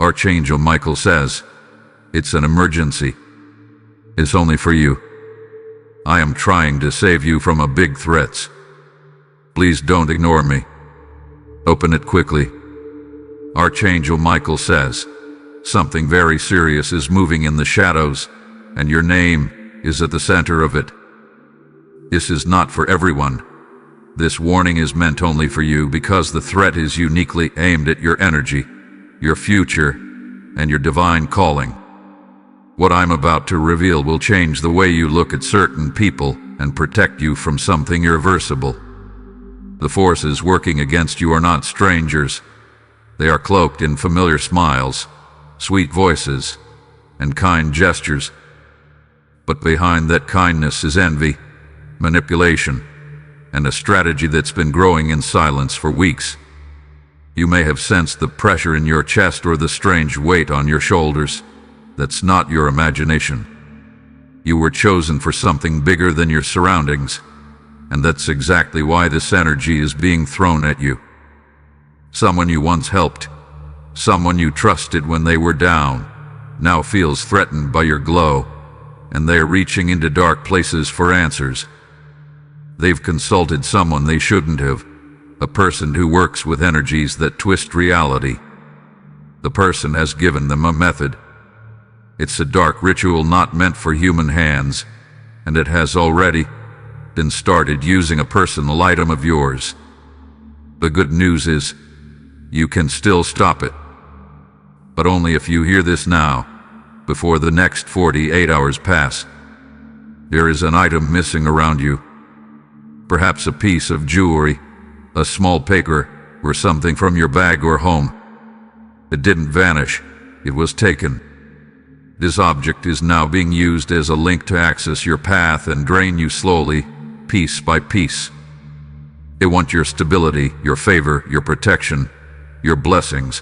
Archangel Michael says, "It's an emergency. It's only for you. I am trying to save you from a big threats. Please don't ignore me. Open it quickly." Archangel Michael says, "Something very serious is moving in the shadows, and your name is at the center of it. This is not for everyone. This warning is meant only for you because the threat is uniquely aimed at your energy, your future, and your divine calling. What I'm about to reveal will change the way you look at certain people and protect you from something irreversible. The forces working against you are not strangers. They are cloaked in familiar smiles, sweet voices, and kind gestures. But behind that kindness is envy, manipulation, and a strategy that's been growing in silence for weeks. You may have sensed the pressure in your chest or the strange weight on your shoulders. That's not your imagination. You were chosen for something bigger than your surroundings, and that's exactly why this energy is being thrown at you. Someone you once helped, someone you trusted when they were down, now feels threatened by your glow, and they're reaching into dark places for answers. They've consulted someone they shouldn't have, a person who works with energies that twist reality. The person has given them a method. It's a dark ritual not meant for human hands, and it has already been started using a personal item of yours. The good news is, you can still stop it. But only if you hear this now, before the next 48 hours pass. There is an item missing around you. Perhaps a piece of jewelry, a small paper, or something from your bag or home. It didn't vanish, it was taken. This object is now being used as a link to access your path and drain you slowly, piece by piece. They want your stability, your favor, your protection, your blessings.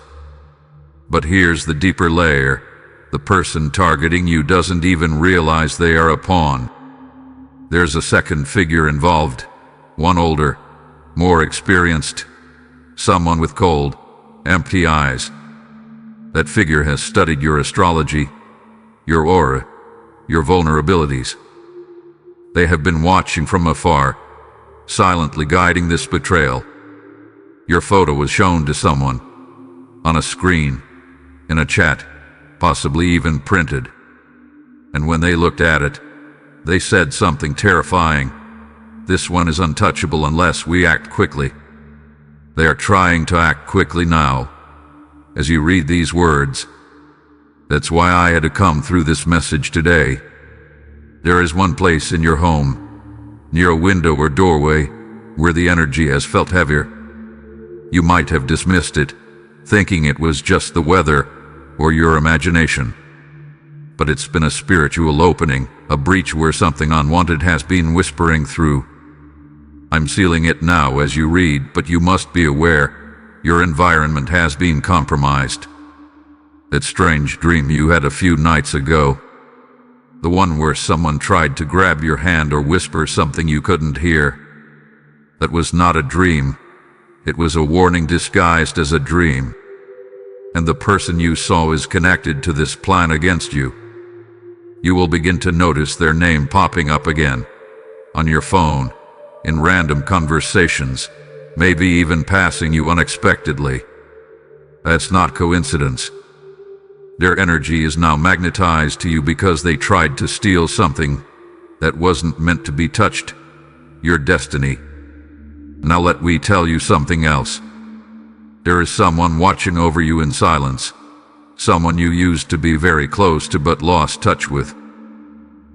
But here's the deeper layer. The person targeting you doesn't even realize they are a pawn. There's a second figure involved, one older, more experienced, someone with cold, empty eyes. That figure has studied your astrology, your aura, your vulnerabilities. They have been watching from afar, silently guiding this betrayal. Your photo was shown to someone, on a screen, in a chat, possibly even printed. And when they looked at it, they said something terrifying. This one is untouchable unless we act quickly. They are trying to act quickly now. As you read these words, that's why I had to come through this message today. There is one place in your home, near a window or doorway, where the energy has felt heavier. You might have dismissed it, thinking it was just the weather or your imagination. But it's been a spiritual opening, a breach where something unwanted has been whispering through. I'm sealing it now as you read, but you must be aware, your environment has been compromised. That strange dream you had a few nights ago, the one where someone tried to grab your hand or whisper something you couldn't hear, that was not a dream. It was a warning disguised as a dream. And the person you saw is connected to this plan against you. You will begin to notice their name popping up again, on your phone, in random conversations, maybe even passing you unexpectedly. That's not coincidence. Their energy is now magnetized to you because they tried to steal something that wasn't meant to be touched, your destiny. Now let me tell you something else. There is someone watching over you in silence, someone you used to be very close to but lost touch with.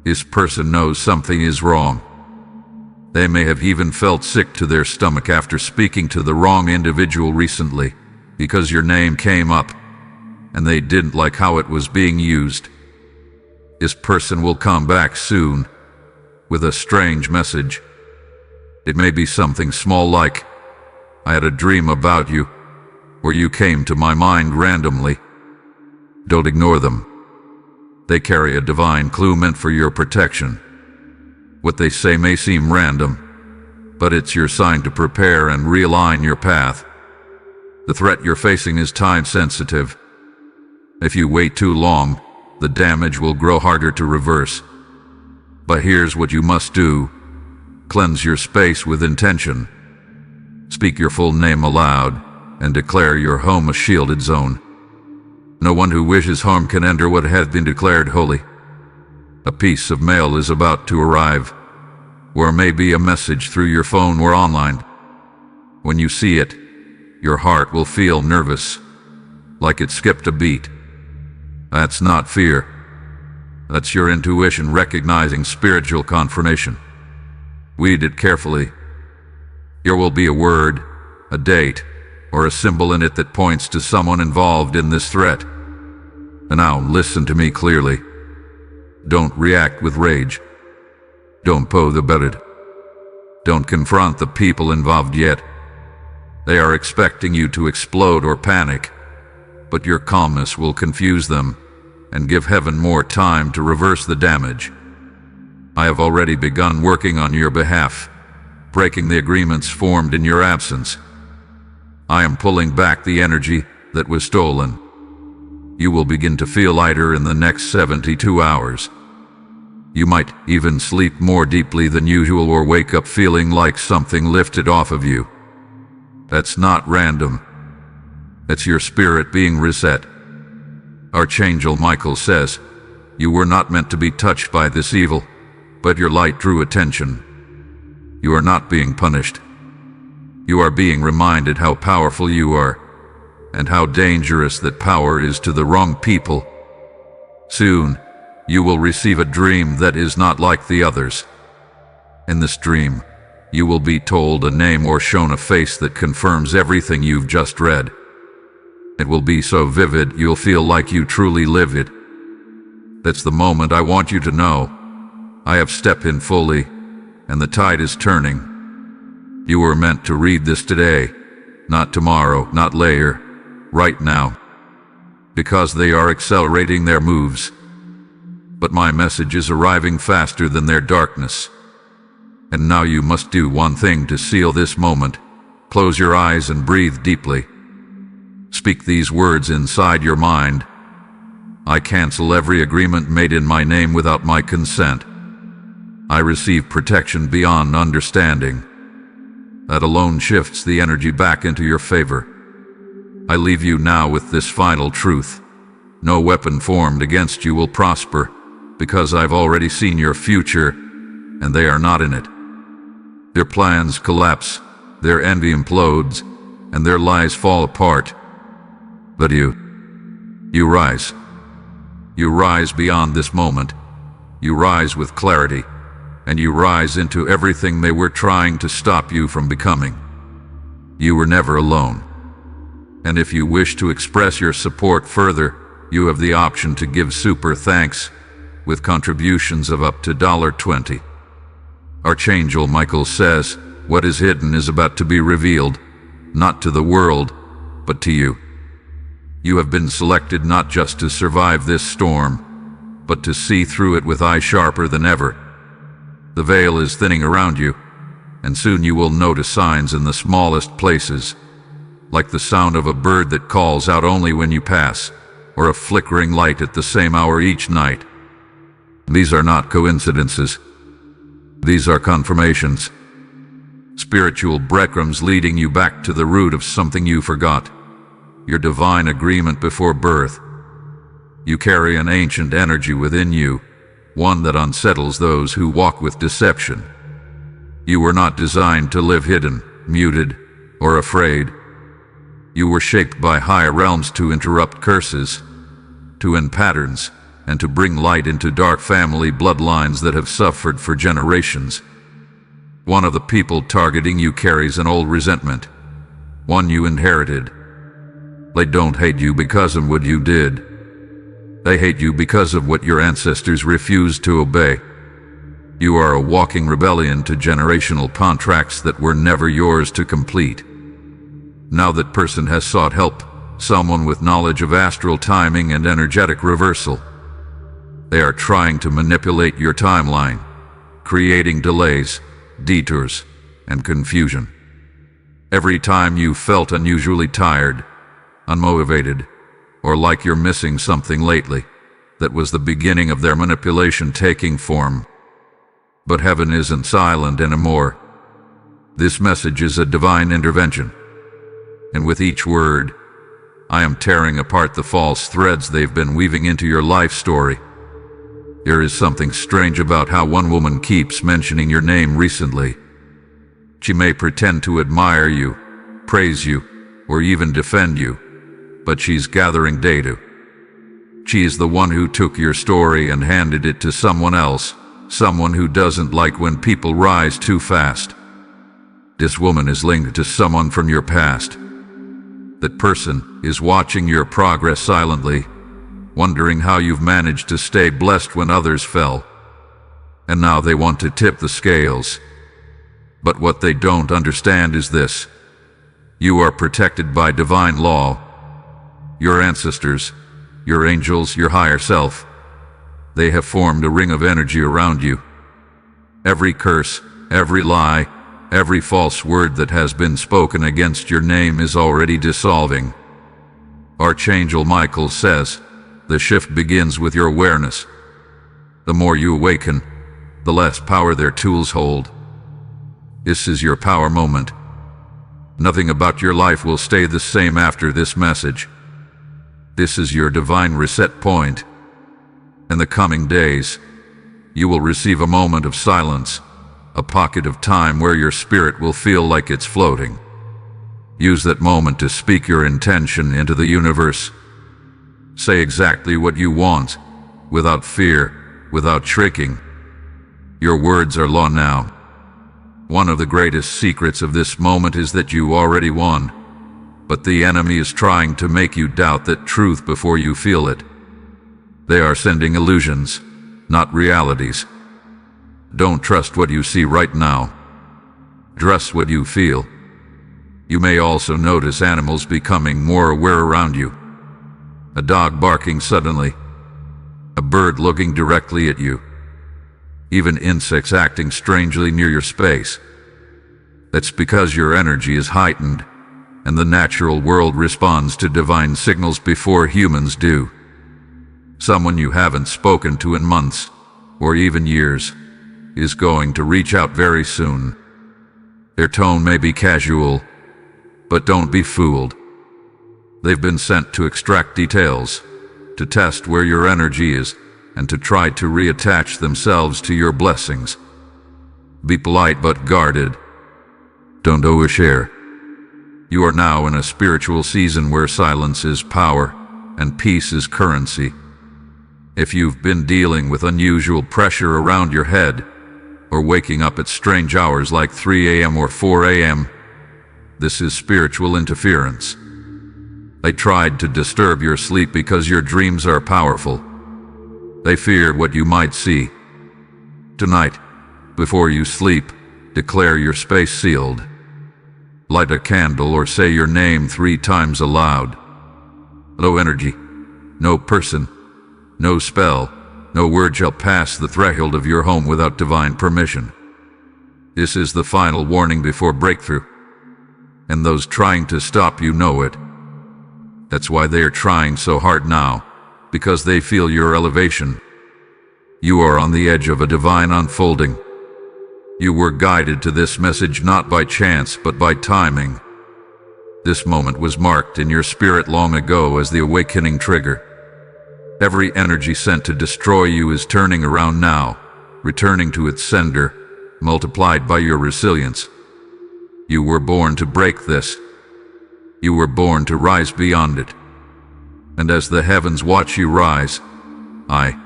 This person knows something is wrong. They may have even felt sick to their stomach after speaking to the wrong individual recently, because your name came up, and they didn't like how it was being used. This person will come back soon, with a strange message. It may be something small like, I had a dream about you, or you came to my mind randomly. Don't ignore them. They carry a divine clue meant for your protection. What they say may seem random, but it's your sign to prepare and realign your path. The threat you're facing is time sensitive. If you wait too long, the damage will grow harder to reverse. But here's what you must do. Cleanse your space with intention. Speak your full name aloud and declare your home a shielded zone. No one who wishes harm can enter what has been declared holy. A piece of mail is about to arrive, or maybe a message through your phone or online. When you see it, your heart will feel nervous, like it skipped a beat. That's not fear. That's your intuition recognizing spiritual confirmation. Read it carefully. There will be a word, a date, or a symbol in it that points to someone involved in this threat. And now listen to me clearly. Don't react with rage. Don't poke about it. Don't confront the people involved yet. They are expecting you to explode or panic, but your calmness will confuse them and give heaven more time to reverse the damage. I have already begun working on your behalf, breaking the agreements formed in your absence. I am pulling back the energy that was stolen. You will begin to feel lighter in the next 72 hours. You might even sleep more deeply than usual or wake up feeling like something lifted off of you. That's not random. It's your spirit being reset. Archangel Michael says, you were not meant to be touched by this evil, but your light drew attention. You are not being punished. You are being reminded how powerful you are, and how dangerous that power is to the wrong people. Soon, you will receive a dream that is not like the others. In this dream, you will be told a name or shown a face that confirms everything you've just read. It will be so vivid you'll feel like you truly live it. That's the moment I want you to know. I have stepped in fully, and the tide is turning. You were meant to read this today, not tomorrow, not later, right now. Because they are accelerating their moves. But my message is arriving faster than their darkness. And now you must do one thing to seal this moment. Close your eyes and breathe deeply. Speak these words inside your mind. I cancel every agreement made in my name without my consent. I receive protection beyond understanding. That alone shifts the energy back into your favor. I leave you now with this final truth. No weapon formed against you will prosper, because I've already seen your future, and they are not in it. Their plans collapse, their envy implodes, and their lies fall apart. But you rise. You rise beyond this moment. You rise with clarity, and you rise into everything they were trying to stop you from becoming. You were never alone. And if you wish to express your support further, you have the option to give super thanks with contributions of up to $20. Archangel Michael says, what is hidden is about to be revealed, not to the world, but to you. You have been selected not just to survive this storm, but to see through it with eyes sharper than ever. The veil is thinning around you, and soon you will notice signs in the smallest places, like the sound of a bird that calls out only when you pass, or a flickering light at the same hour each night. These are not coincidences. These are confirmations. Spiritual breadcrumbs leading you back to the root of something you forgot. Your divine agreement before birth. You carry an ancient energy within you, one that unsettles those who walk with deception. You were not designed to live hidden, muted, or afraid. You were shaped by higher realms to interrupt curses, to end patterns, and to bring light into dark family bloodlines that have suffered for generations. One of the people targeting you carries an old resentment, one you inherited. They don't hate you because of what you did. They hate you because of what your ancestors refused to obey. You are a walking rebellion to generational contracts that were never yours to complete. Now that person has sought help, someone with knowledge of astral timing and energetic reversal. They are trying to manipulate your timeline, creating delays, detours, and confusion. Every time you felt unusually tired, unmotivated, or like you're missing something lately. That was the beginning of their manipulation taking form. But heaven isn't silent anymore. This message is a divine intervention. And with each word, I am tearing apart the false threads they've been weaving into your life story. There is something strange about how one woman keeps mentioning your name recently. She may pretend to admire you, praise you, or even defend you, but she's gathering data. She is the one who took your story and handed it to someone else, someone who doesn't like when people rise too fast. This woman is linked to someone from your past. That person is watching your progress silently, wondering how you've managed to stay blessed when others fell. And now they want to tip the scales. But what they don't understand is this. You are protected by divine law. Your ancestors, your angels, your higher self, they have formed a ring of energy around you. Every curse, every lie, every false word that has been spoken against your name is already dissolving. Archangel Michael says, the shift begins with your awareness. The more you awaken, the less power their tools hold. This is your power moment. Nothing about your life will stay the same after this message. This is your divine reset point. In the coming days, you will receive a moment of silence, a pocket of time where your spirit will feel like it's floating. Use that moment to speak your intention into the universe. Say exactly what you want, without fear, without tricking. Your words are law now. One of the greatest secrets of this moment is that you already won, but the enemy is trying to make you doubt that truth before you feel it. They are sending illusions, not realities. Don't trust what you see right now. Trust what you feel. You may also notice animals becoming more aware around you. A dog barking suddenly. A bird looking directly at you. Even insects acting strangely near your space. That's because your energy is heightened, and the natural world responds to divine signals before humans do. Someone you haven't spoken to in months, or even years, is going to reach out very soon. Their tone may be casual, but don't be fooled. They've been sent to extract details, to test where your energy is, and to try to reattach themselves to your blessings. Be polite but guarded. Don't overshare. You are now in a spiritual season where silence is power and peace is currency. If you've been dealing with unusual pressure around your head, or waking up at strange hours like 3 a.m. or 4 a.m., this is spiritual interference. They tried to disturb your sleep because your dreams are powerful. They feared what you might see. Tonight, before you sleep, declare your space sealed. Light a candle or say your name 3 times aloud. No energy, no person, no spell, no word shall pass the threshold of your home without divine permission. This is the final warning before breakthrough. And those trying to stop you know it. That's why they are trying so hard now, because they feel your elevation. You are on the edge of a divine unfolding. You were guided to this message not by chance, but by timing. This moment was marked in your spirit long ago as the awakening trigger. Every energy sent to destroy you is turning around now, returning to its sender, multiplied by your resilience. You were born to break this. You were born to rise beyond it. And as the heavens watch you rise, I,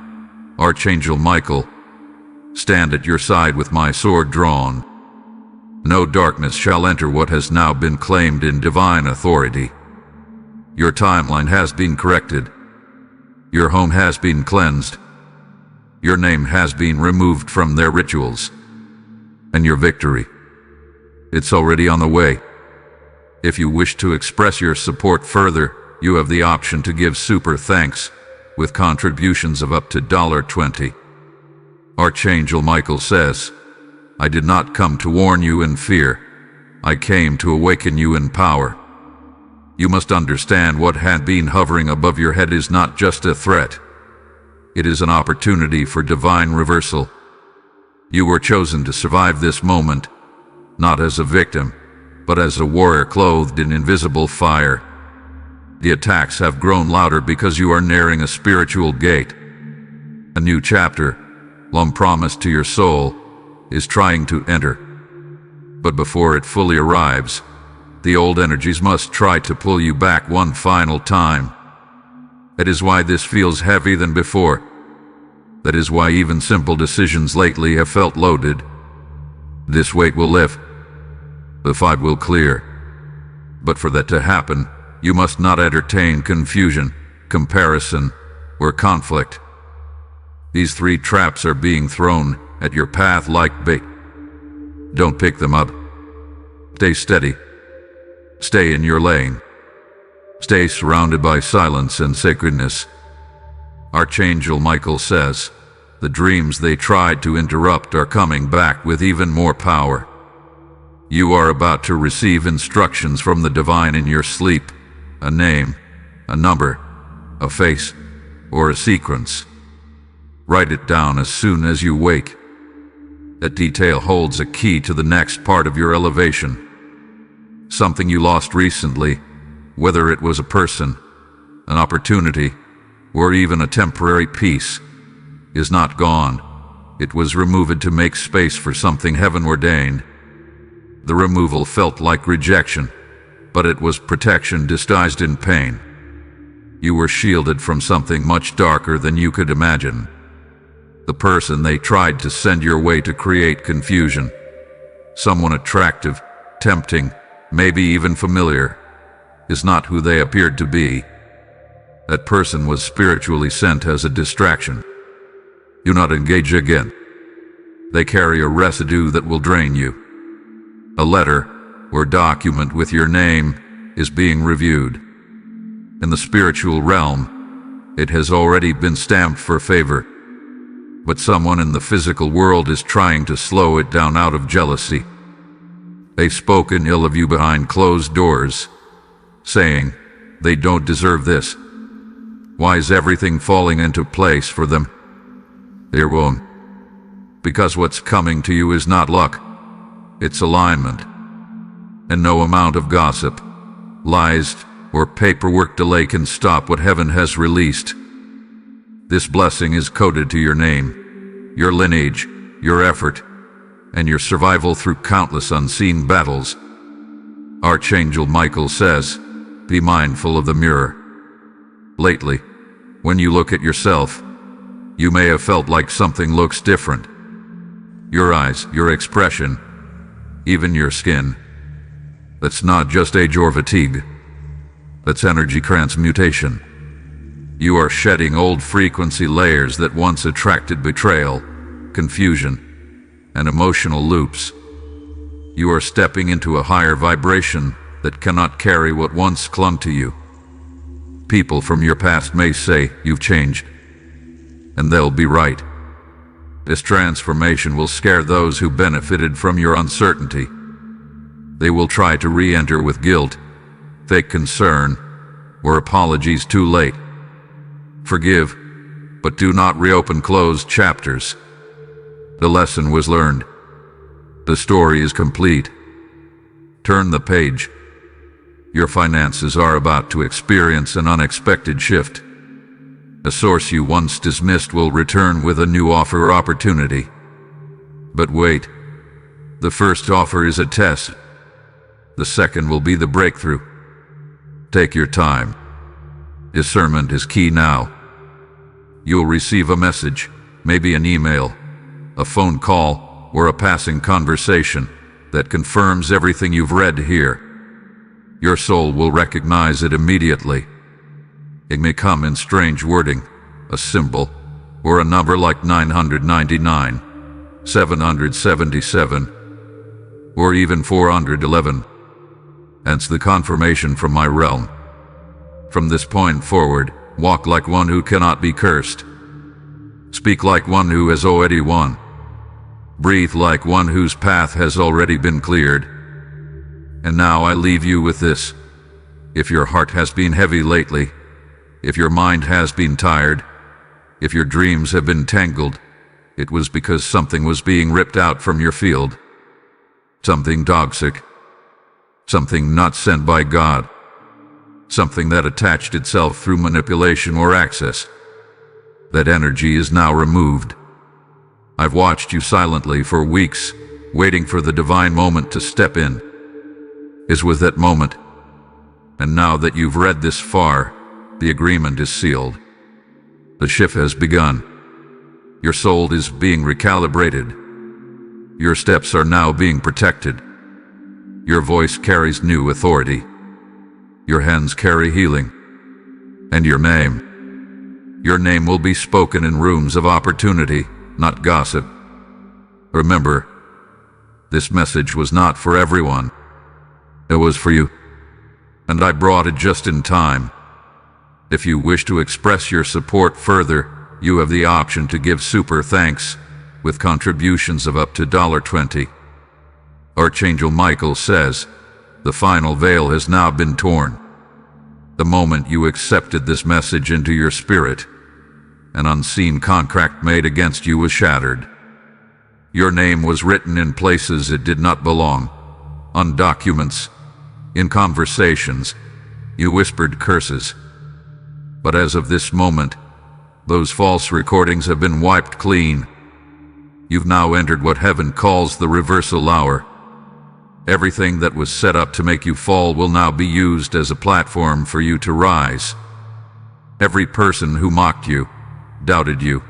Archangel Michael, stand at your side with my sword drawn. No darkness shall enter what has now been claimed in divine authority. Your timeline has been corrected. Your home has been cleansed. Your name has been removed from their rituals. And your victory, it's already on the way. If you wish to express your support further, you have the option to give super thanks with contributions of up to $20. Archangel Michael says, I did not come to warn you in fear. I came to awaken you in power. You must understand what had been hovering above your head is not just a threat. It is an opportunity for divine reversal. You were chosen to survive this moment, not as a victim, but as a warrior clothed in invisible fire. The attacks have grown louder because you are nearing a spiritual gate. A new chapter, long promised to your soul, is trying to enter. But before it fully arrives, the old energies must try to pull you back one final time. That is why this feels heavier than before. That is why even simple decisions lately have felt loaded. This weight will lift. The fight will clear. But for that to happen, you must not entertain confusion, comparison, or conflict. These three traps are being thrown at your path like bait. Don't pick them up. Stay steady. Stay in your lane. Stay surrounded by silence and sacredness. Archangel Michael says, the dreams they tried to interrupt are coming back with even more power. You are about to receive instructions from the divine in your sleep, a name, a number, a face, or a sequence. Write it down as soon as you wake. That detail holds a key to the next part of your elevation. Something you lost recently, whether it was a person, an opportunity, or even a temporary peace, is not gone. It was removed to make space for something heaven ordained. The removal felt like rejection, but it was protection disguised in pain. You were shielded from something much darker than you could imagine. The person they tried to send your way to create confusion. Someone attractive, tempting, maybe even familiar, is not who they appeared to be. That person was spiritually sent as a distraction. Do not engage again. They carry a residue that will drain you. A letter or document with your name is being reviewed. In the spiritual realm, it has already been stamped for favor. But someone in the physical world is trying to slow it down out of jealousy. They've spoken ill of you behind closed doors, saying they don't deserve this. Why is everything falling into place for them? It won't. Because what's coming to you is not luck. It's alignment. And no amount of gossip, lies, or paperwork delay can stop what heaven has released. This blessing is coded to your name, your lineage, your effort, and your survival through countless unseen battles. Archangel Michael says, be mindful of the mirror. Lately, when you look at yourself, you may have felt like something looks different. Your eyes, your expression, even your skin. That's not just age or fatigue. That's energy transmutation. You are shedding old frequency layers that once attracted betrayal, confusion, and emotional loops. You are stepping into a higher vibration that cannot carry what once clung to you. People from your past may say you've changed, and they'll be right. This transformation will scare those who benefited from your uncertainty. They will try to re-enter with guilt, fake concern, or apologies too late. Forgive, but do not reopen closed chapters. The lesson was learned. The story is complete. Turn the page. Your finances are about to experience an unexpected shift. A source you once dismissed will return with a new offer or opportunity. But wait. The first offer is a test. The second will be the breakthrough. Take your time. Discernment is key now. You'll receive a message, maybe an email, a phone call, or a passing conversation that confirms everything you've read here. Your soul will recognize it immediately. It may come in strange wording, a symbol, or a number like 999, 777, or even 411. Hence the confirmation from my realm. From this point forward, walk like one who cannot be cursed. Speak like one who has already won. Breathe like one whose path has already been cleared. And now I leave you with this. If your heart has been heavy lately, if your mind has been tired, if your dreams have been tangled, it was because something was being ripped out from your field. Something toxic. Something not sent by God. Something that attached itself through manipulation or access. That energy is now removed. I've watched you silently for weeks, waiting for the divine moment to step in. Is with that moment. And now that you've read this far, the agreement is sealed. The shift has begun. Your soul is being recalibrated. Your steps are now being protected. Your voice carries new authority. Your hands carry healing. And your name will be spoken in rooms of opportunity, not gossip. Remember, this message was not for everyone. It was for you. And I brought it just in time. If you wish to express your support further, you have the option to give super thanks with contributions of up to $20. Archangel Michael says, the final veil has now been torn. The moment you accepted this message into your spirit, an unseen contract made against you was shattered. Your name was written in places it did not belong, on documents, in conversations. You whispered curses. But as of this moment, those false recordings have been wiped clean. You've now entered what heaven calls the reversal hour. Everything that was set up to make you fall will now be used as a platform for you to rise. Every person who mocked you, doubted you,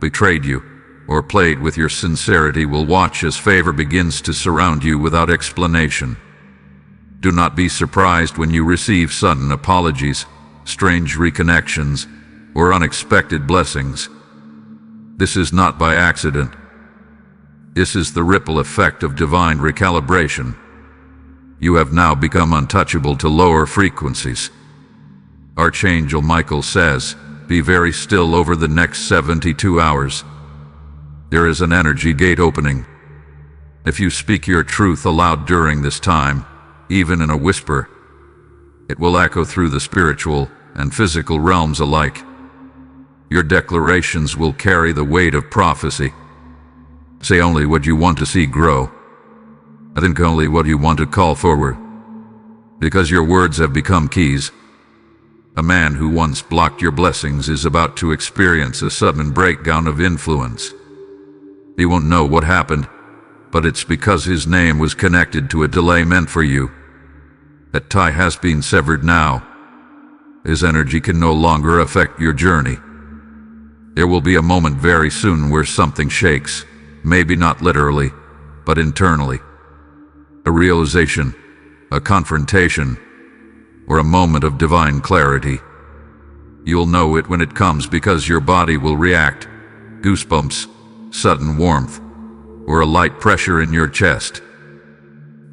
betrayed you, or played with your sincerity will watch as favor begins to surround you without explanation. Do not be surprised when you receive sudden apologies, strange reconnections, or unexpected blessings. This is not by accident. This is the ripple effect of divine recalibration. You have now become untouchable to lower frequencies. Archangel Michael says, be very still over the next 72 hours. There is an energy gate opening. If you speak your truth aloud during this time, even in a whisper, it will echo through the spiritual and physical realms alike. Your declarations will carry the weight of prophecy. Say only what you want to see grow. I think only what you want to call forward. Because your words have become keys. A man who once blocked your blessings is about to experience a sudden breakdown of influence. He won't know what happened, but it's because his name was connected to a delay meant for you. That tie has been severed now. His energy can no longer affect your journey. There will be a moment very soon where something shakes, maybe not literally, but internally. A realization, a confrontation, or a moment of divine clarity. You'll know it when it comes because your body will react. Goosebumps, sudden warmth, or a light pressure in your chest.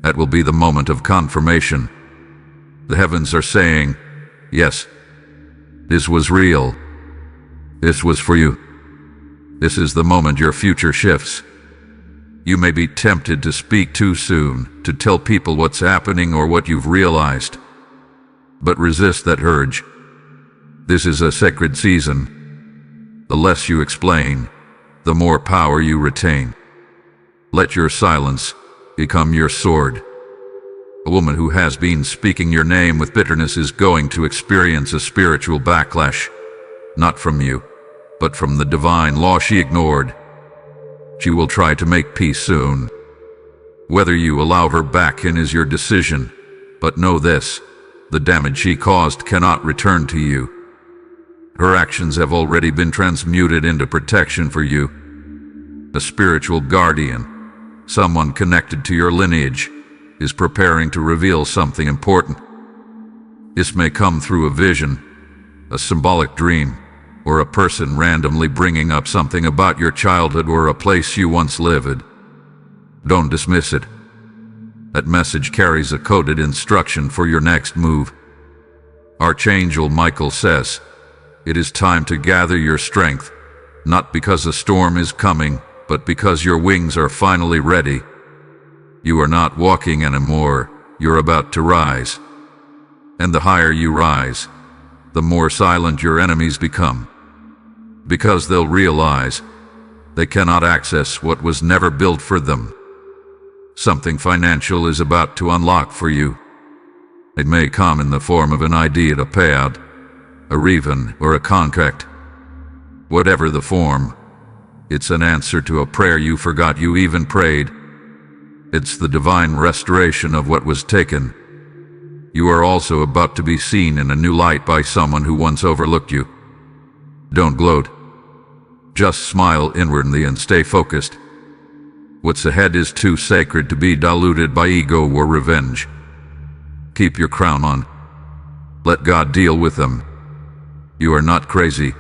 That will be the moment of confirmation. The heavens are saying, yes, this was real. This was for you. This is the moment your future shifts. You may be tempted to speak too soon, to tell people what's happening or what you've realized. But resist that urge. This is a sacred season. The less you explain, the more power you retain. Let your silence become your sword. A woman who has been speaking your name with bitterness is going to experience a spiritual backlash, not from you, but from the divine law she ignored. She will try to make peace soon. Whether you allow her back in is your decision, but know this, the damage she caused cannot return to you. Her actions have already been transmuted into protection for you. A spiritual guardian, someone connected to your lineage, is preparing to reveal something important. This may come through a vision, a symbolic dream, or a person randomly bringing up something about your childhood or a place you once lived. Don't dismiss it. That message carries a coded instruction for your next move. Archangel Michael says, it is time to gather your strength, not because a storm is coming, but because your wings are finally ready. You are not walking anymore, you're about to rise. And the higher you rise, the more silent your enemies become. Because they'll realize they cannot access what was never built for them. Something financial is about to unlock for you. It may come in the form of an idea to pay out, a refund, or a contract. Whatever the form, it's an answer to a prayer you forgot you even prayed. It's the divine restoration of what was taken. You are also about to be seen in a new light by someone who once overlooked you. Don't gloat. Just smile inwardly and stay focused. What's ahead is too sacred to be diluted by ego or revenge. Keep your crown on. Let God deal with them. You are not crazy.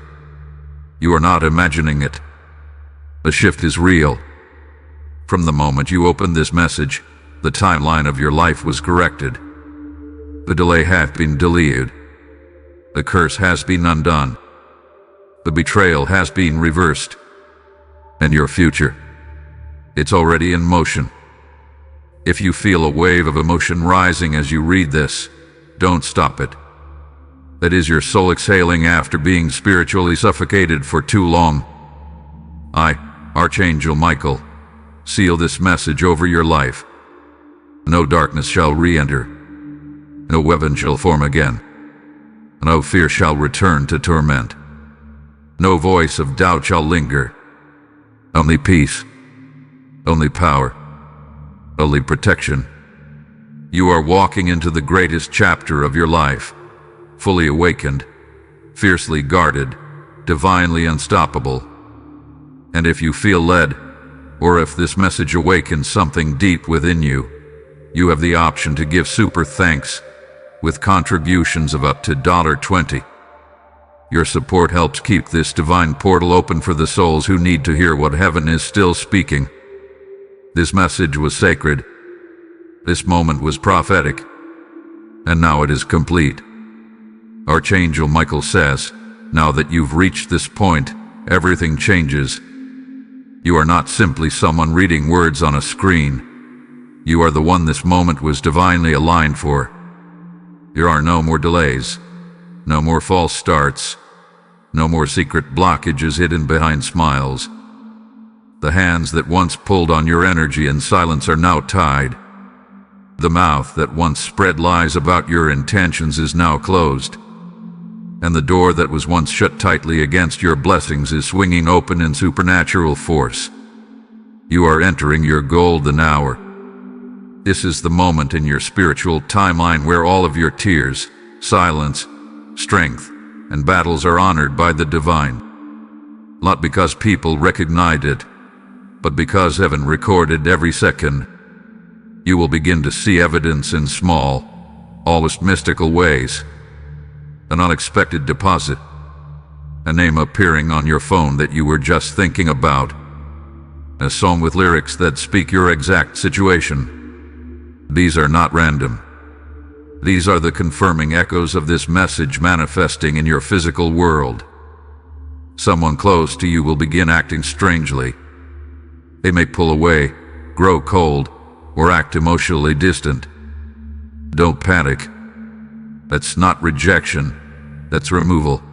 You are not imagining it. The shift is real. From the moment you opened this message, the timeline of your life was corrected. The delay hath been delayed. The curse has been undone. The betrayal has been reversed. And your future, it's already in motion. If you feel a wave of emotion rising as you read this, don't stop it. That is your soul exhaling after being spiritually suffocated for too long. I, Archangel Michael, seal this message over your life. No darkness shall re-enter. No weapon shall form again. No fear shall return to torment. No voice of doubt shall linger. Only peace. Only power. Only protection. You are walking into the greatest chapter of your life, fully awakened, fiercely guarded, divinely unstoppable. And if you feel led, or if this message awakens something deep within you, you have the option to give super thanks with contributions of up to $20. Your support helps keep this divine portal open for the souls who need to hear what heaven is still speaking. This message was sacred. This moment was prophetic. And now it is complete. Archangel Michael says, now that you've reached this point, everything changes. You are not simply someone reading words on a screen. You are the one this moment was divinely aligned for. There are no more delays, no more false starts, no more secret blockages hidden behind smiles. The hands that once pulled on your energy in silence are now tied. The mouth that once spread lies about your intentions is now closed. And the door that was once shut tightly against your blessings is swinging open in supernatural force. You are entering your golden hour. This is the moment in your spiritual timeline where all of your tears, silence, strength, and battles are honored by the divine. Not because people recognized it, but because heaven recorded every second. You will begin to see evidence in small, almost mystical ways. An unexpected deposit, a name appearing on your phone that you were just thinking about, a song with lyrics that speak your exact situation. These are not random. These are the confirming echoes of this message manifesting in your physical world. Someone close to you will begin acting strangely. They may pull away, grow cold, or act emotionally distant. Don't panic. That's not rejection, that's removal.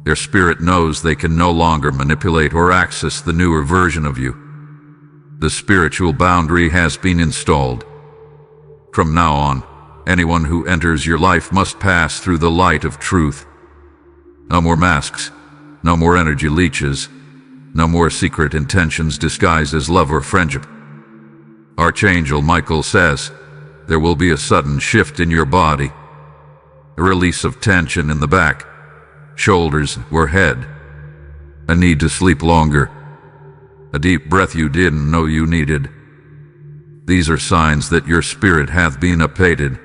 Their spirit knows they can no longer manipulate or access the newer version of you. The spiritual boundary has been installed. From now on, anyone who enters your life must pass through the light of truth. No more masks, no more energy leeches, no more secret intentions disguised as love or friendship. Archangel Michael says, there will be a sudden shift in your body, a release of tension in the back, shoulders, or head, a need to sleep longer, a deep breath you didn't know you needed. These are signs that your spirit hath been updated.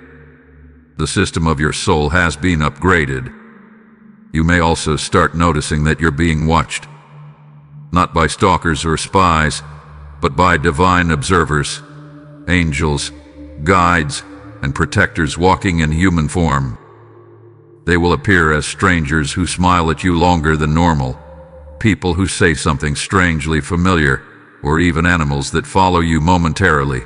The system of your soul has been upgraded. You may also start noticing that you're being watched, not by stalkers or spies, but by divine observers, angels, guides, and protectors walking in human form. They will appear as strangers who smile at you longer than normal, people who say something strangely familiar, or even animals that follow you momentarily.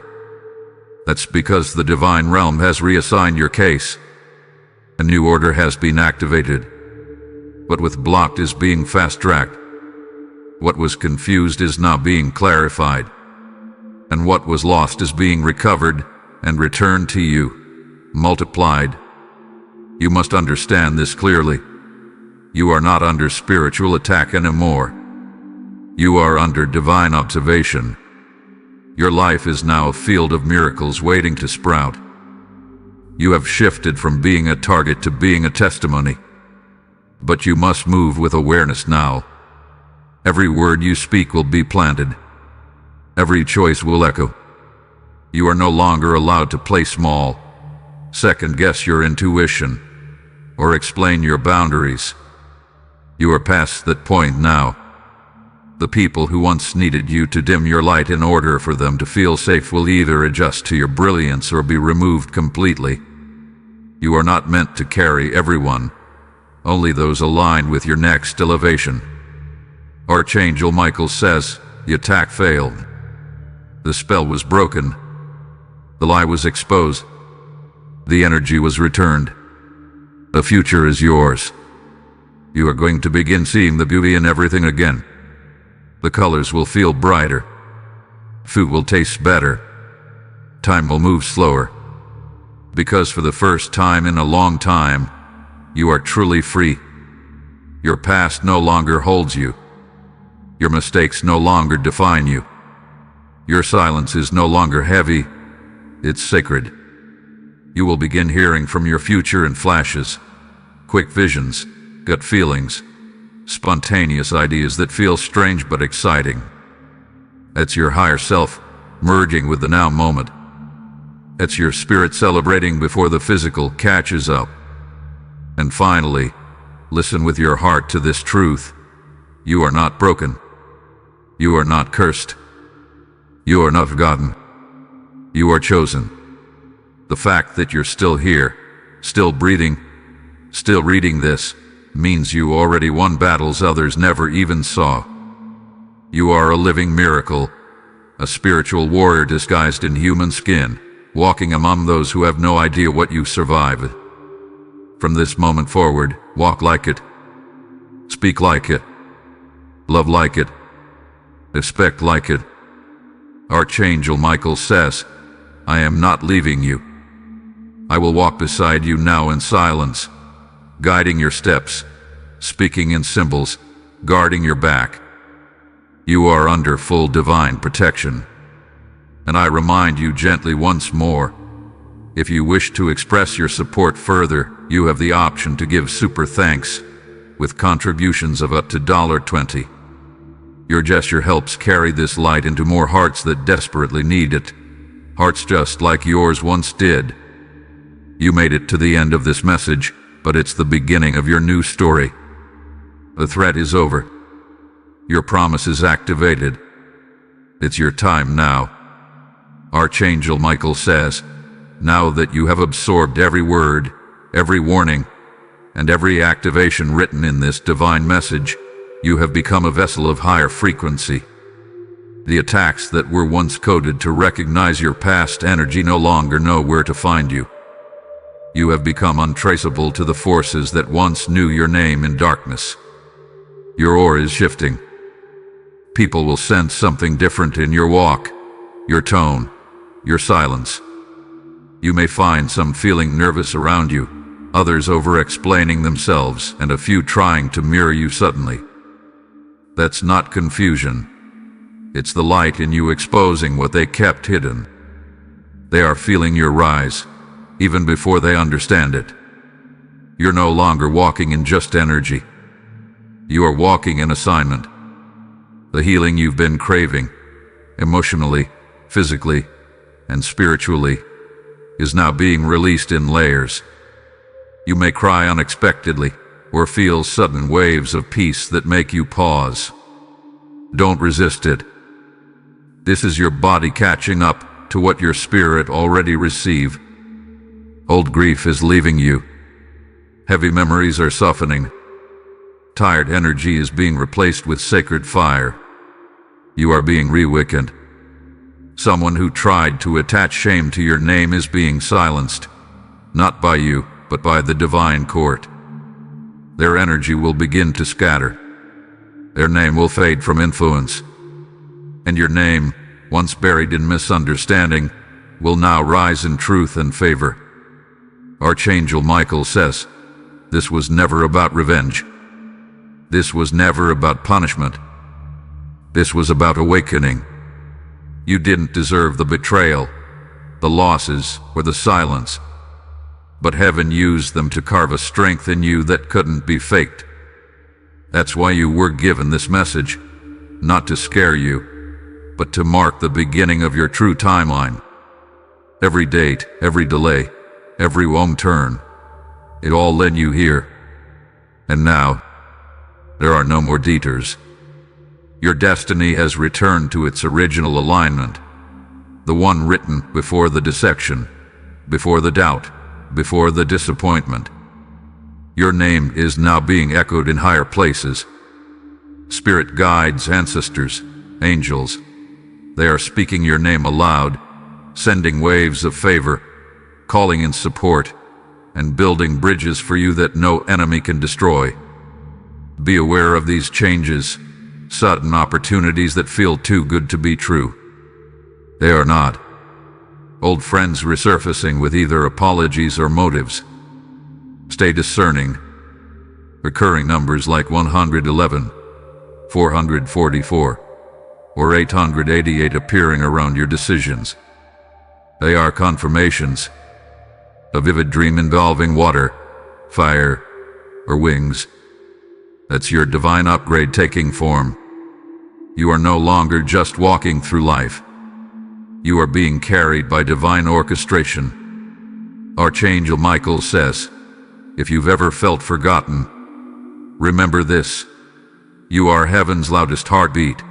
That's because the divine realm has reassigned your case. A new order has been activated. What was blocked is being fast-tracked. What was confused is now being clarified. And what was lost is being recovered and returned to you, multiplied. You must understand this clearly. You are not under spiritual attack anymore. You are under divine observation. Your life is now a field of miracles waiting to sprout. You have shifted from being a target to being a testimony. But you must move with awareness now. Every word you speak will be planted. Every choice will echo. You are no longer allowed to play small, second-guess your intuition, or explain your boundaries. You are past that point now. The people who once needed you to dim your light in order for them to feel safe will either adjust to your brilliance or be removed completely. You are not meant to carry everyone, only those aligned with your next elevation. Archangel Michael says, the attack failed. The spell was broken. The lie was exposed. The energy was returned. The future is yours. You are going to begin seeing the beauty in everything again. The colors will feel brighter. Food will taste better. Time will move slower. Because for the first time in a long time, you are truly free. Your past no longer holds you. Your mistakes no longer define you. Your silence is no longer heavy. It's sacred. You will begin hearing from your future in flashes, quick visions, gut feelings, spontaneous ideas that feel strange but exciting. It's your higher self merging with the now moment. It's your spirit celebrating before the physical catches up. And finally, listen with your heart to this truth. You are not broken. You are not cursed. You are not forgotten. You are chosen. The fact that you're still here, still breathing, still reading this, means you already won battles others never even saw. You are a living miracle, a spiritual warrior disguised in human skin, walking among those who have no idea what you survived. From this moment forward, walk like it, speak like it, love like it, respect like it. Archangel Michael says, I am not leaving you. I will walk beside you now in silence, guiding your steps, speaking in symbols, guarding your back. You are under full divine protection. And I remind you gently once more, if you wish to express your support further, you have the option to give super thanks with contributions of up to $20. Your gesture helps carry this light into more hearts that desperately need it, hearts just like yours once did. You made it to the end of this message, but it's the beginning of your new story. The threat is over. Your promise is activated. It's your time now. Archangel Michael says, now that you have absorbed every word, every warning, and every activation written in this divine message, you have become a vessel of higher frequency. The attacks that were once coded to recognize your past energy no longer know where to find you. You have become untraceable to the forces that once knew your name in darkness. Your aura is shifting. People will sense something different in your walk, your tone, your silence. You may find some feeling nervous around you, others over-explaining themselves, and a few trying to mirror you suddenly. That's not confusion. It's the light in you exposing what they kept hidden. They are feeling your rise, even before they understand it. You're no longer walking in just energy. You are walking in assignment. The healing you've been craving, emotionally, physically, and spiritually, is now being released in layers. You may cry unexpectedly, or feel sudden waves of peace that make you pause. Don't resist it. This is your body catching up to what your spirit already received. Old grief is leaving you. Heavy memories are softening. Tired energy is being replaced with sacred fire. You are being reawakened. Someone who tried to attach shame to your name is being silenced, not by you, but by the divine court. Their energy will begin to scatter. Their name will fade from influence. And your name, once buried in misunderstanding, will now rise in truth and favor. Archangel Michael says, this was never about revenge. This was never about punishment. This was about awakening. You didn't deserve the betrayal, the losses, or the silence. But heaven used them to carve a strength in you that couldn't be faked. That's why you were given this message, not to scare you, but to mark the beginning of your true timeline. Every date, every delay, every wrong turn, it all led you here. And now, there are no more detours. Your destiny has returned to its original alignment, the one written before the deception, before the doubt, before the disappointment. Your name is now being echoed in higher places. Spirit guides, ancestors, angels, they are speaking your name aloud, sending waves of favor, calling in support, and building bridges for you that no enemy can destroy. Be aware of these changes, sudden opportunities that feel too good to be true. They are not. Old friends resurfacing with either apologies or motives. Stay discerning. Recurring numbers like 111, 444, or 888 appearing around your decisions. They are confirmations. A vivid dream involving water, fire, or wings. That's your divine upgrade taking form. You are no longer just walking through life. You are being carried by divine orchestration. Archangel Michael says, if you've ever felt forgotten, remember this. You are heaven's loudest heartbeat.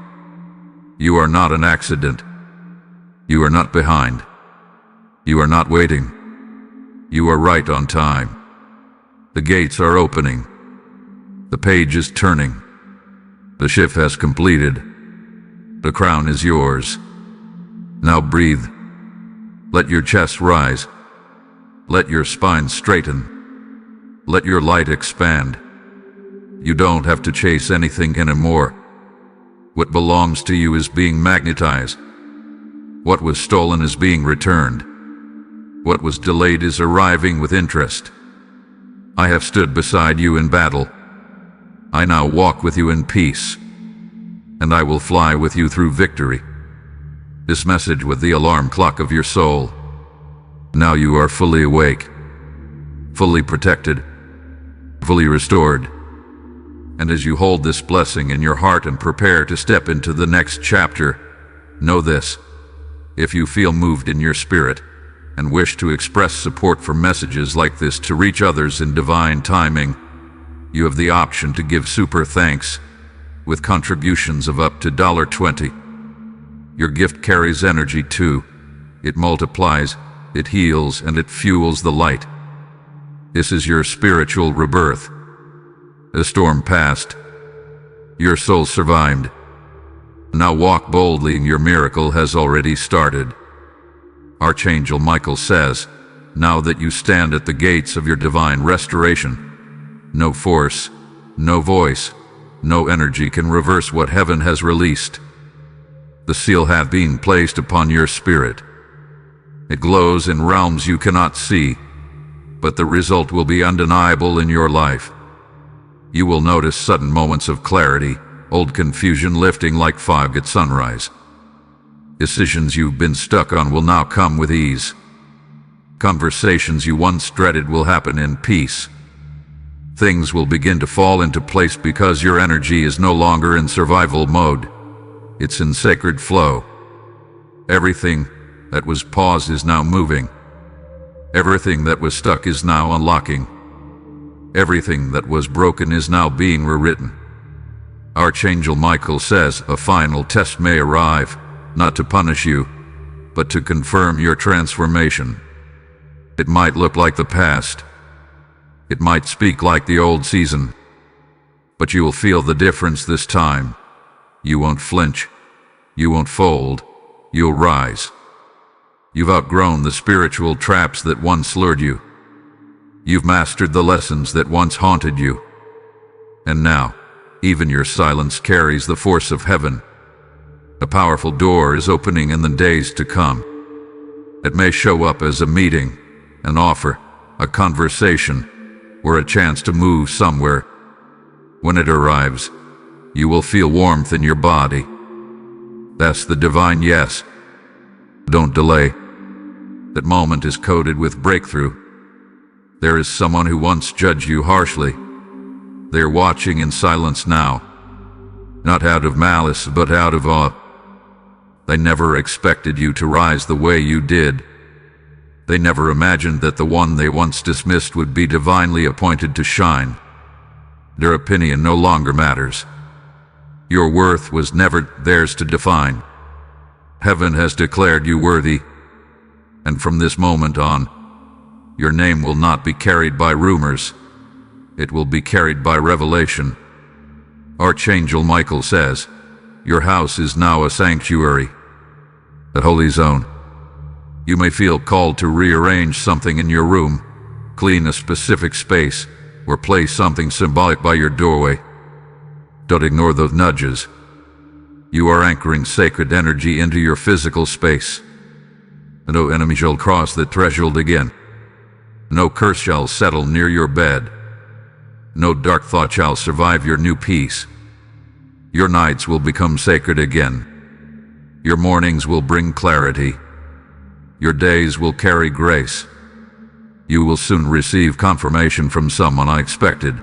You are not an accident. You are not behind. You are not waiting. You are right on time. The gates are opening. The page is turning. The shift has completed. The crown is yours. Now breathe. Let your chest rise. Let your spine straighten. Let your light expand. You don't have to chase anything anymore. What belongs to you is being magnetized. What was stolen is being returned. What was delayed is arriving with interest. I have stood beside you in battle. I now walk with you in peace. And I will fly with you through victory. This message with the alarm clock of your soul. Now you are fully awake, fully protected, fully restored. And as you hold this blessing in your heart and prepare to step into the next chapter, know this. If you feel moved in your spirit and wish to express support for messages like this to reach others in divine timing, you have the option to give super thanks with contributions of up to $20. Your gift carries energy too. It multiplies, it heals, and it fuels the light. This is your spiritual rebirth. The storm passed. Your soul survived. Now walk boldly, and your miracle has already started. Archangel Michael says, now that you stand at the gates of your divine restoration, no force, no voice, no energy can reverse what heaven has released. The seal hath been placed upon your spirit. It glows in realms you cannot see, but the result will be undeniable in your life. You will notice sudden moments of clarity, old confusion lifting like fog at sunrise. Decisions you've been stuck on will now come with ease. Conversations you once dreaded will happen in peace. Things will begin to fall into place because your energy is no longer in survival mode. It's in sacred flow. Everything that was paused is now moving. Everything that was stuck is now unlocking. Everything that was broken is now being rewritten. Archangel Michael says a final test may arrive, not to punish you, but to confirm your transformation. It might look like the past. It might speak like the old season. But you will feel the difference this time. You won't flinch. You won't fold. You'll rise. You've outgrown the spiritual traps that once lured you. You've mastered the lessons that once haunted you. And now, even your silence carries the force of heaven. A powerful door is opening in the days to come. It may show up as a meeting, an offer, a conversation, or a chance to move somewhere. When it arrives, you will feel warmth in your body. That's the divine yes. Don't delay. That moment is coded with breakthrough. There is someone who once judged you harshly. They're watching in silence now. Not out of malice, but out of awe. They never expected you to rise the way you did. They never imagined that the one they once dismissed would be divinely appointed to shine. Their opinion no longer matters. Your worth was never theirs to define. Heaven has declared you worthy, and from this moment on, your name will not be carried by rumors. It will be carried by revelation. Archangel Michael says, your house is now a sanctuary, a holy zone. You may feel called to rearrange something in your room, clean a specific space, or place something symbolic by your doorway. Don't ignore those nudges. You are anchoring sacred energy into your physical space. No enemy shall cross the threshold again. No curse shall settle near your bed. No dark thought shall survive your new peace. Your nights will become sacred again. Your mornings will bring clarity. Your days will carry grace. You will soon receive confirmation from someone unexpected.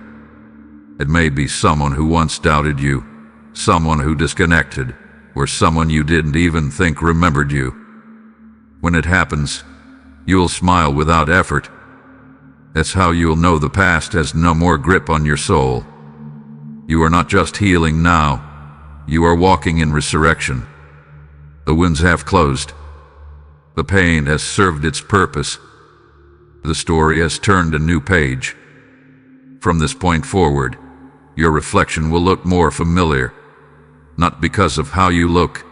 It may be someone who once doubted you, someone who disconnected, or someone you didn't even think remembered you. When it happens, you'll smile without effort. That's how you'll know the past has no more grip on your soul. You are not just healing now, you are walking in resurrection. The wounds have closed. The pain has served its purpose. The story has turned a new page. From this point forward, your reflection will look more familiar, not because of how you look,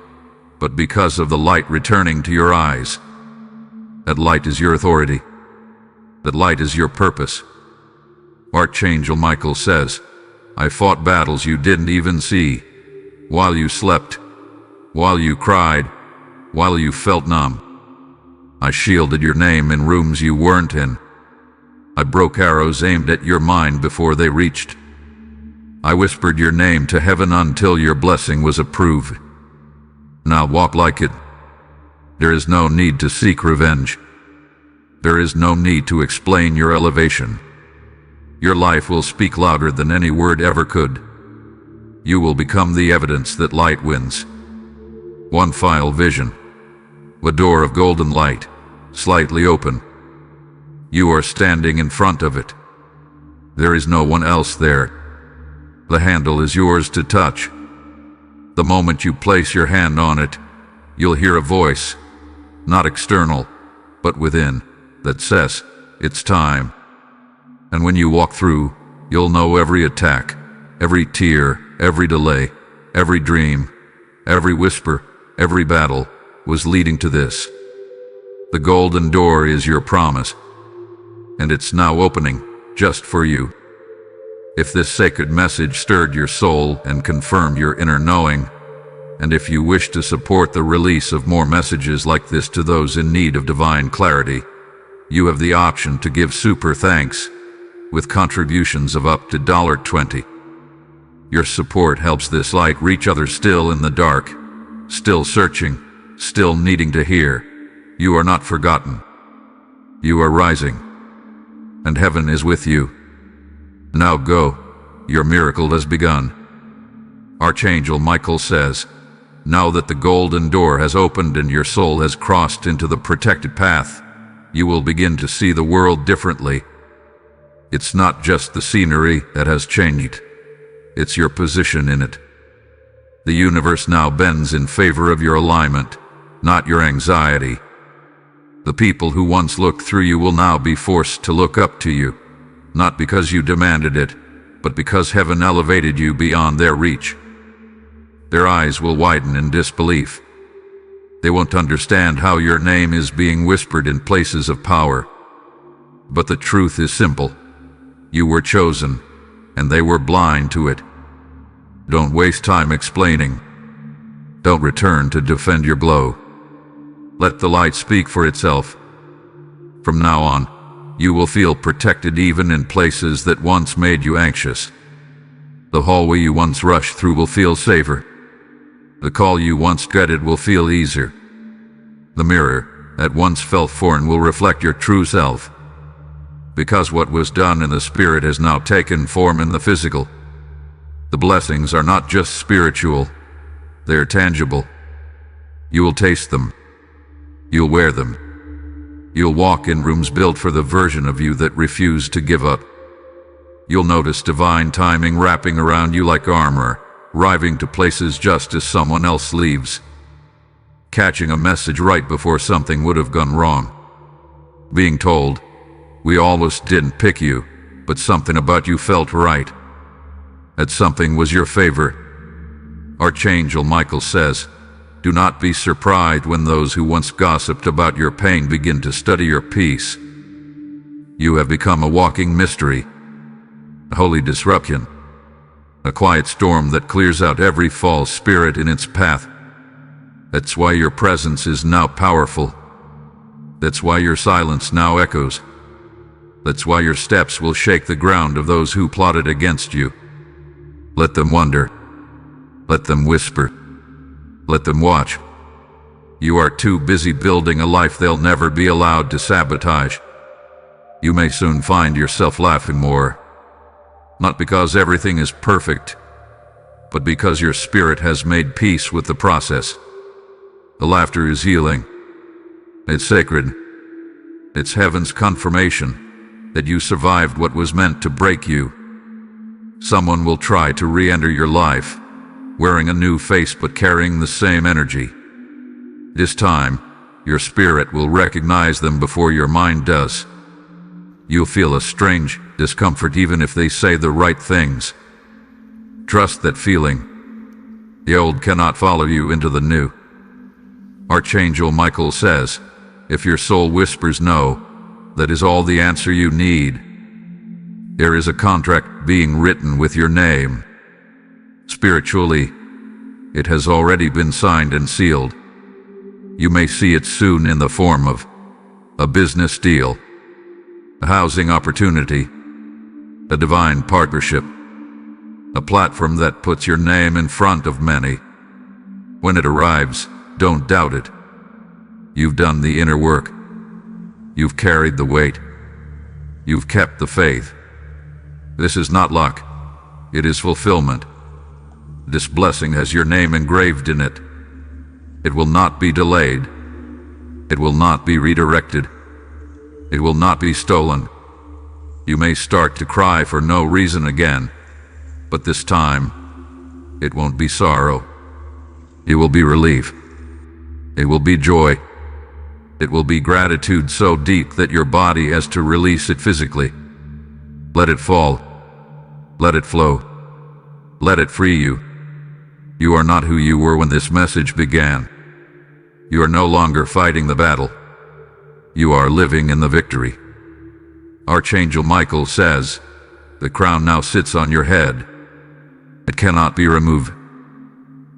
but because of the light returning to your eyes. That light is your authority. That light is your purpose. Archangel Michael says, I fought battles you didn't even see, while you slept, while you cried, while you felt numb. I shielded your name in rooms you weren't in. I broke arrows aimed at your mind before they reached. I whispered your name to heaven until your blessing was approved. Now walk like it. There is no need to seek revenge. There is no need to explain your elevation. Your life will speak louder than any word ever could. You will become the evidence that light wins. One final vision. A door of golden light, slightly open. You are standing in front of it. There is no one else there. The handle is yours to touch. The moment you place your hand on it, you'll hear a voice, not external, but within, that says, it's time. And when you walk through, you'll know every attack, every tear, every delay, every dream, every whisper, every battle was leading to this. The golden door is your promise, and it's now opening just for you. If this sacred message stirred your soul and confirmed your inner knowing, and if you wish to support the release of more messages like this to those in need of divine clarity, you have the option to give super thanks with contributions of up to $20. Your support helps this light reach others still in the dark, still searching, still needing to hear. You are not forgotten. You are rising, and heaven is with you. Now go, your miracle has begun. Archangel Michael says, now that the golden door has opened and your soul has crossed into the protected path, you will begin to see the world differently. It's not just the scenery that has changed. It's your position in it. The universe now bends in favor of your alignment, not your anxiety. The people who once looked through you will now be forced to look up to you, not because you demanded it, but because heaven elevated you beyond their reach. Their eyes will widen in disbelief. They won't understand how your name is being whispered in places of power. But the truth is simple. You were chosen, and they were blind to it. Don't waste time explaining. Don't return to defend your blow. Let the light speak for itself. From now on, you will feel protected even in places that once made you anxious. The hallway you once rushed through will feel safer. The call you once dreaded will feel easier. The mirror that once felt foreign will reflect your true self. Because what was done in the spirit has now taken form in the physical. The blessings are not just spiritual, they are tangible. You will taste them. You'll wear them. You'll walk in rooms built for the version of you that refused to give up. You'll notice divine timing wrapping around you like armor, arriving to places just as someone else leaves. Catching a message right before something would have gone wrong. Being told, "We almost didn't pick you, but something about you felt right." That something was your favor. Archangel Michael says, "Do not be surprised when those who once gossiped about your pain begin to study your peace." You have become a walking mystery, a holy disruption, a quiet storm that clears out every false spirit in its path. That's why your presence is now powerful. That's why your silence now echoes. That's why your steps will shake the ground of those who plotted against you. Let them wonder. Let them whisper. Let them watch. You are too busy building a life they'll never be allowed to sabotage. You may soon find yourself laughing more. Not because everything is perfect, but because your spirit has made peace with the process. The laughter is healing. It's sacred. It's heaven's confirmation that you survived what was meant to break you. Someone will try to re-enter your life, wearing a new face but carrying the same energy. This time, your spirit will recognize them before your mind does. You'll feel a strange discomfort even if they say the right things. Trust that feeling. The old cannot follow you into the new. Archangel Michael says, if your soul whispers no, that is all the answer you need. There is a contract being written with your name. Spiritually, it has already been signed and sealed. You may see it soon in the form of a business deal, a housing opportunity, a divine partnership, a platform that puts your name in front of many. When it arrives, don't doubt it. You've done the inner work. You've carried the weight. You've kept the faith. This is not luck. It is fulfillment. This blessing has your name engraved in it. It will not be delayed. It will not be redirected. It will not be stolen. You may start to cry for no reason again, but this time, it won't be sorrow. It will be relief. It will be joy. It will be gratitude so deep that your body has to release it physically. Let it fall. Let it flow. Let it free you. You are not who you were when this message began. You are no longer fighting the battle. You are living in the victory. Archangel Michael says, the crown now sits on your head. It cannot be removed.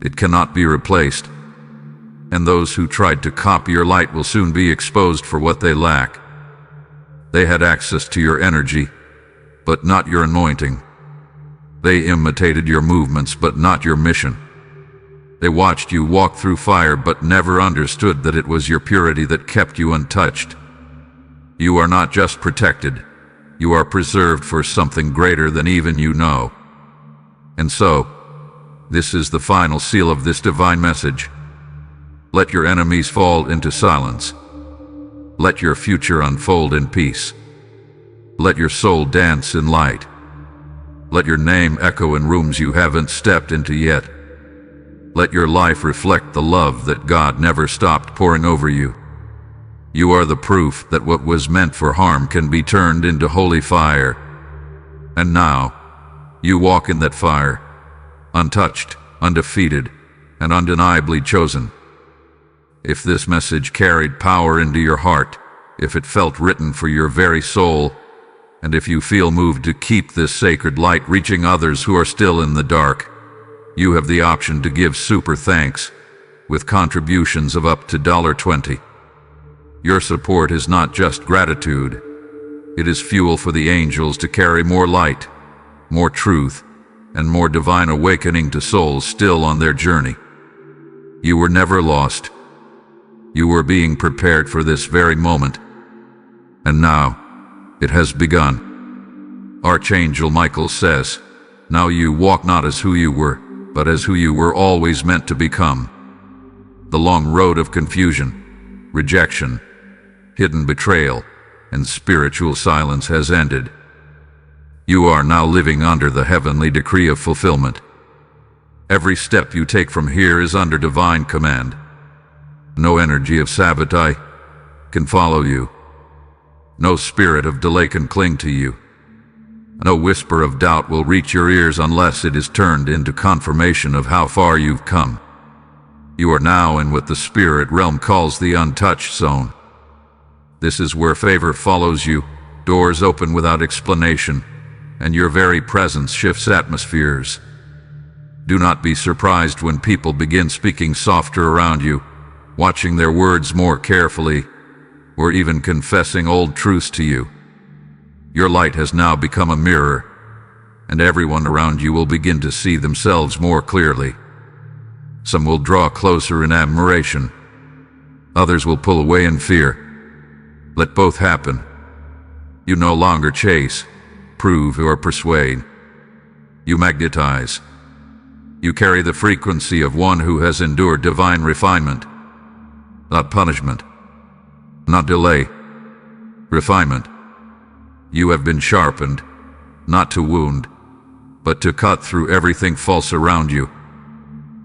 It cannot be replaced. And those who tried to copy your light will soon be exposed for what they lack. They had access to your energy, but not your anointing. They imitated your movements, but not your mission. They watched you walk through fire, but never understood that it was your purity that kept you untouched. You are not just protected, you are preserved for something greater than even you know. And so, this is the final seal of this divine message. Let your enemies fall into silence. Let your future unfold in peace. Let your soul dance in light. Let your name echo in rooms you haven't stepped into yet. Let your life reflect the love that God never stopped pouring over you. You are the proof that what was meant for harm can be turned into holy fire. And now, you walk in that fire, untouched, undefeated, and undeniably chosen. If this message carried power into your heart, if it felt written for your very soul, and if you feel moved to keep this sacred light reaching others who are still in the dark, you have the option to give super thanks with contributions of up to $20. Your support is not just gratitude. It is fuel for the angels to carry more light, more truth, and more divine awakening to souls still on their journey. You were never lost. You were being prepared for this very moment. And now, it has begun. Archangel Michael says, now you walk not as who you were, but as who you were always meant to become. The long road of confusion, rejection, hidden betrayal, and spiritual silence has ended. You are now living under the heavenly decree of fulfillment. Every step you take from here is under divine command. No energy of sabotage can follow you. No spirit of delay can cling to you. No whisper of doubt will reach your ears unless it is turned into confirmation of how far you've come. You are now in what the spirit realm calls the untouched zone. This is where favor follows you, doors open without explanation, and your very presence shifts atmospheres. Do not be surprised when people begin speaking softer around you, watching their words more carefully, or even confessing old truths to you. Your light has now become a mirror, and everyone around you will begin to see themselves more clearly. Some will draw closer in admiration. Others will pull away in fear. Let both happen. You no longer chase, prove, or persuade. You magnetize. You carry the frequency of one who has endured divine refinement. Not punishment. Not delay. Refinement. You have been sharpened, not to wound, but to cut through everything false around you.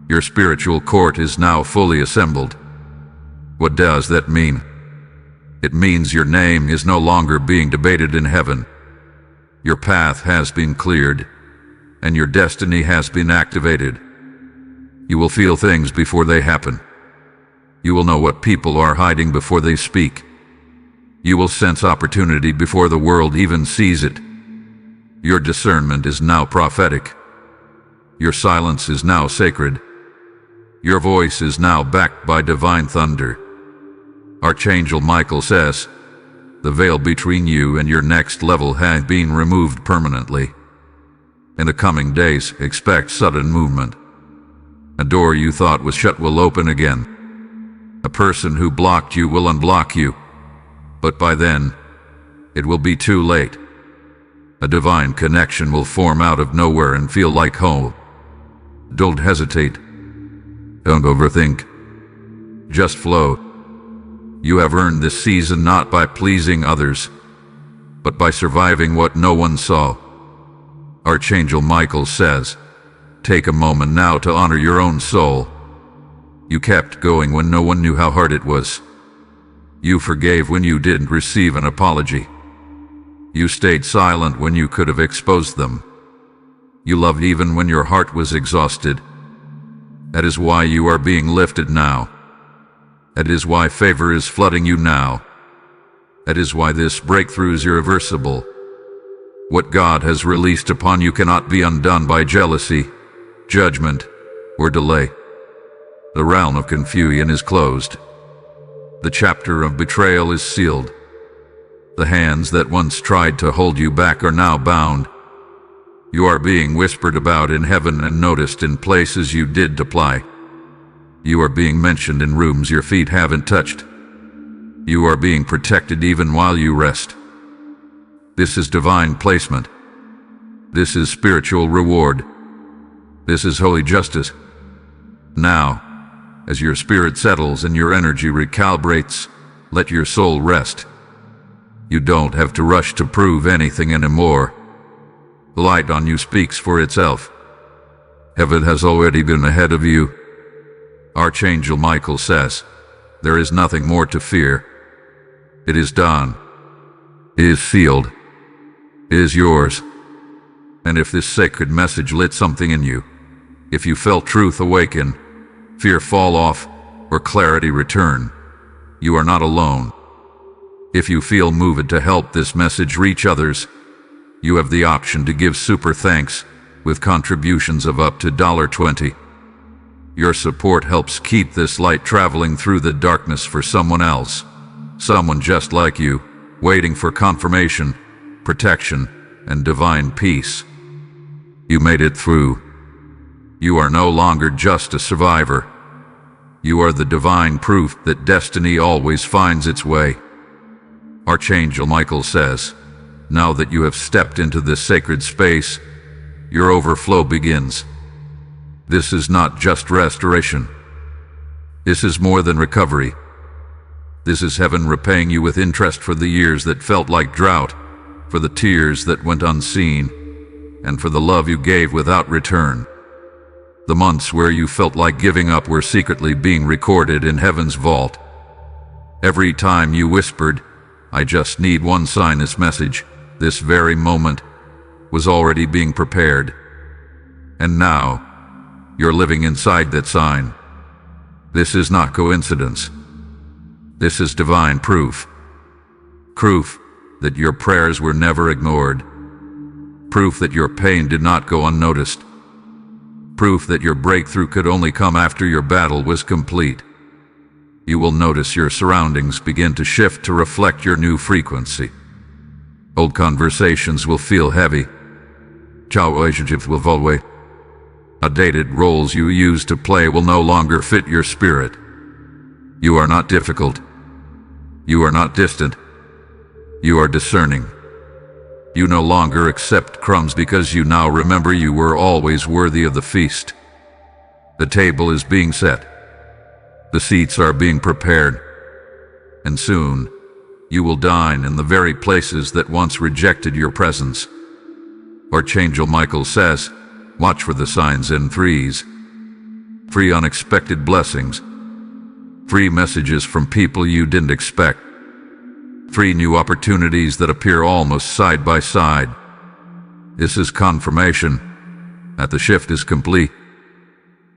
Your spiritual court is now fully assembled. What does that mean? It means your name is no longer being debated in heaven. Your path has been cleared, and your destiny has been activated. You will feel things before they happen. You will know what people are hiding before they speak. You will sense opportunity before the world even sees it. Your discernment is now prophetic. Your silence is now sacred. Your voice is now backed by divine thunder. Archangel Michael says, the veil between you and your next level has been removed permanently. In the coming days, expect sudden movement. A door you thought was shut will open again. A person who blocked you will unblock you. But by then, it will be too late. A divine connection will form out of nowhere and feel like home. Don't hesitate. Don't overthink. Just flow. You have earned this season not by pleasing others, but by surviving what no one saw. Archangel Michael says, take a moment now to honor your own soul. You kept going when no one knew how hard it was. You forgave when you didn't receive an apology. You stayed silent when you could have exposed them. You loved even when your heart was exhausted. That is why you are being lifted now. That is why favor is flooding you now. That is why this breakthrough is irreversible. What God has released upon you cannot be undone by jealousy, judgment, or delay. The realm of confusion is closed. The chapter of betrayal is sealed. The hands that once tried to hold you back are now bound. You are being whispered about in heaven and noticed in places you did apply. You are being mentioned in rooms your feet haven't touched. You are being protected even while you rest. This is divine placement. This is spiritual reward. This is holy justice. Now, as your spirit settles and your energy recalibrates, let your soul rest. You don't have to rush to prove anything anymore. The light on you speaks for itself. Heaven has already been ahead of you. Archangel Michael says, there is nothing more to fear. It is done. It is sealed. It is yours. And if this sacred message lit something in you, if you felt truth awaken, fear fall off, or clarity return, you are not alone. If you feel moved to help this message reach others, you have the option to give super thanks with contributions of up to $20. Your support helps keep this light traveling through the darkness for someone else, someone just like you, waiting for confirmation, protection, and divine peace. You made it through. You are no longer just a survivor. You are the divine proof that destiny always finds its way. Archangel Michael says, now that you have stepped into this sacred space, your overflow begins. This is not just restoration. This is more than recovery. This is heaven repaying you with interest for the years that felt like drought, for the tears that went unseen, and for the love you gave without return. The months where you felt like giving up were secretly being recorded in heaven's vault. Every time you whispered, I just need one sign, this message, this very moment, was already being prepared. And now, you're living inside that sign. This is not coincidence. This is divine proof. Proof that your prayers were never ignored. Proof that your pain did not go unnoticed. Proof that your breakthrough could only come after your battle was complete. You will notice your surroundings begin to shift to reflect your new frequency. Old conversations will feel heavy. Relationships will fall away. Outdated roles you used to play will no longer fit your spirit. You are not difficult. You are not distant. You are discerning. You no longer accept crumbs because you now remember you were always worthy of the feast. The table is being set. The seats are being prepared. And soon, you will dine in the very places that once rejected your presence. Archangel Michael says, watch for the signs in threes. 3 unexpected blessings. 3 messages from people you didn't expect. 3 new opportunities that appear almost side by side. This is confirmation that the shift is complete.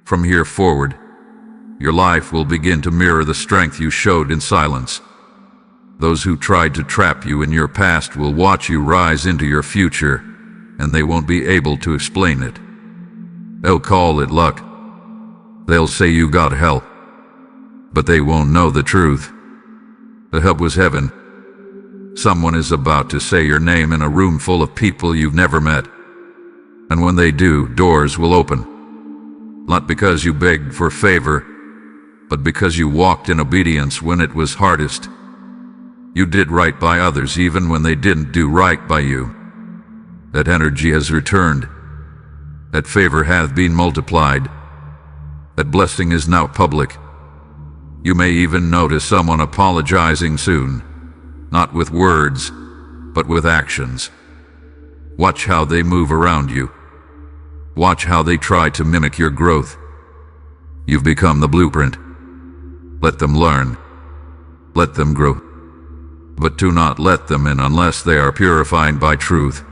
From here forward, your life will begin to mirror the strength you showed in silence. Those who tried to trap you in your past will watch you rise into your future, and they won't be able to explain it. They'll call it luck. They'll say you got help. But they won't know the truth. The help was heaven. Someone is about to say your name in a room full of people you've never met. And when they do, doors will open. Not because you begged for favor, but because you walked in obedience when it was hardest. You did right by others even when they didn't do right by you. That energy has returned. That favor hath been multiplied. That blessing is now public. You may even notice someone apologizing soon, not with words, but with actions. Watch how they move around you. Watch how they try to mimic your growth. You've become the blueprint. Let them learn. Let them grow. But do not let them in unless they are purified by truth.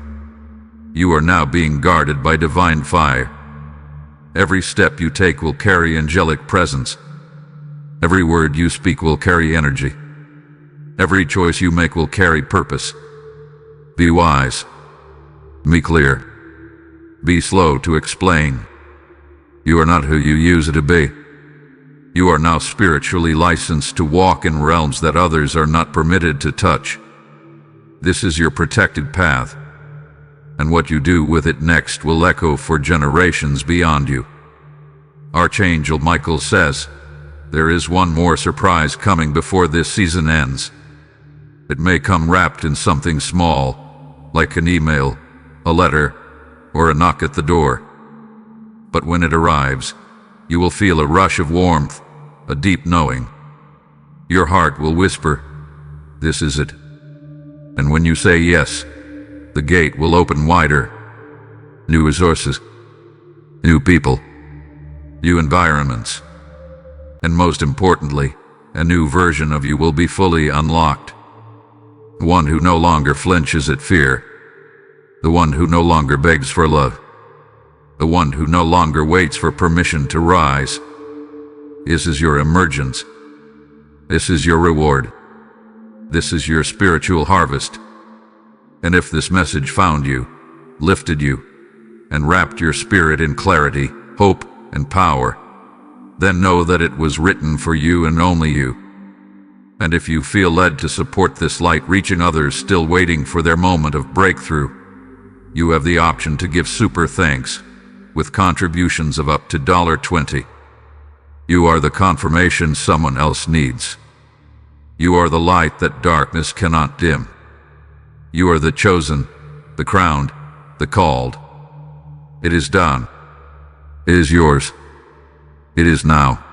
You are now being guarded by divine fire. Every step you take will carry angelic presence. Every word you speak will carry energy. Every choice you make will carry purpose. Be wise. Be clear. Be slow to explain. You are not who you used to be. You are now spiritually licensed to walk in realms that others are not permitted to touch. This is your protected path, and what you do with it next will echo for generations beyond you. Archangel Michael says, there is one more surprise coming before this season ends. It may come wrapped in something small, like an email, a letter, or a knock at the door. But when it arrives, you will feel a rush of warmth, a deep knowing. Your heart will whisper, this is it. And when you say yes, the gate will open wider. New resources, new people, new environments, and most importantly, a new version of you will be fully unlocked. One who no longer flinches at fear. The one who no longer begs for love. The one who no longer waits for permission to rise. This is your emergence. This is your reward. This is your spiritual harvest. And if this message found you, lifted you, and wrapped your spirit in clarity, hope, and power, then know that it was written for you and only you. And if you feel led to support this light reaching others still waiting for their moment of breakthrough, you have the option to give super thanks with contributions of up to $20. You are the confirmation someone else needs. You are the light that darkness cannot dim. You are the chosen, the crowned, the called. It is done. It is yours. It is now.